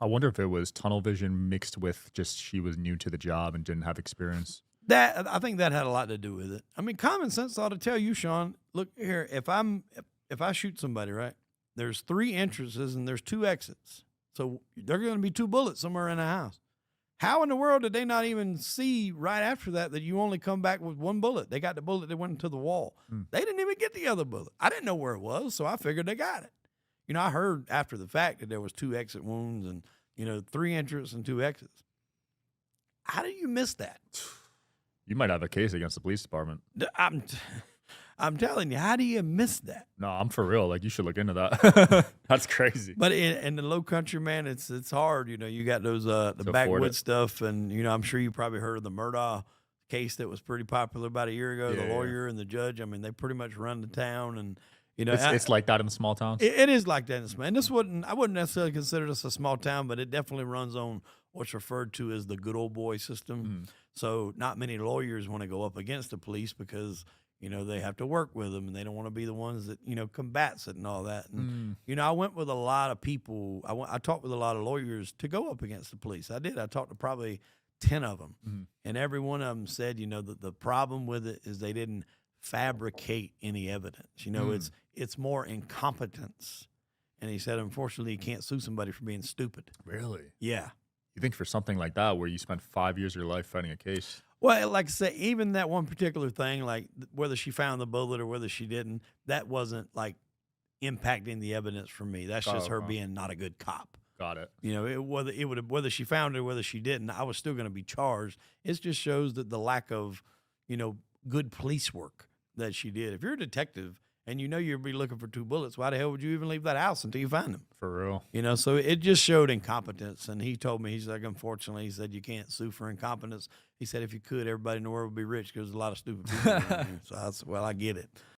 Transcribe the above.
I wonder if it was tunnel vision mixed with just she was new to the job and didn't have experience. That I think that had a lot to do with it. I mean, common sense ought to tell you, Sean. Look here, if I shoot somebody, right? There's 3 entrances and there's 2 exits, so there are going to be 2 bullets somewhere in the house. How in the world did they not even see right after that you only come back with 1 bullet? They got the bullet that went into the wall. Mm. They didn't even get the other bullet. I didn't know where it was, so I figured they got it. You know, I heard after the fact that there was 2 exit wounds and 3 entrances and 2 exits. How do you miss that? You might have a case against the police department. I'm telling you, how do you miss that? No, I'm for real. Like, you should look into that. That's crazy. But in the low country, man, it's hard. You got those the To afford backwoods it. stuff, and I'm sure you probably heard of the Murdaugh case that was pretty popular about a year ago. Yeah, The yeah. lawyer and the judge. I mean, they pretty much run the town, and It's like that in small towns. it is like that in small. And I wouldn't necessarily consider this a small town, but it definitely runs on what's referred to as the good old boy system. Mm. So not many lawyers want to go up against the police because they have to work with them and they don't want to be the ones that combats it and all that. And Mm. I went with a lot of people. I talked with a lot of lawyers to go up against the police. I did. I talked to probably 10 of them, Mhm. and every one of them said, that the problem with it is they didn't fabricate any evidence. It's more incompetence. And he said, unfortunately, you can't sue somebody for being stupid. Really? Yeah. You think for something like that, where you spent 5 years of your life fighting a case? Well, like I say, even that one particular thing, like whether she found the bullet or whether she didn't, that wasn't like impacting the evidence for me. That's just her okay. being not a good cop. Got it. Whether she found it or whether she didn't, I was still going to be charged. It just shows that the lack of, good police work that she did. If you're a detective and you'll be looking for 2 bullets, why the hell would you even leave that house until you find them? For real. So it just showed incompetence. And he told me, he's like, unfortunately, he said, you can't sue for incompetence. He said, if you could, everybody in the world would be rich because there's a lot of stupid people around here. So I said, well, I get it.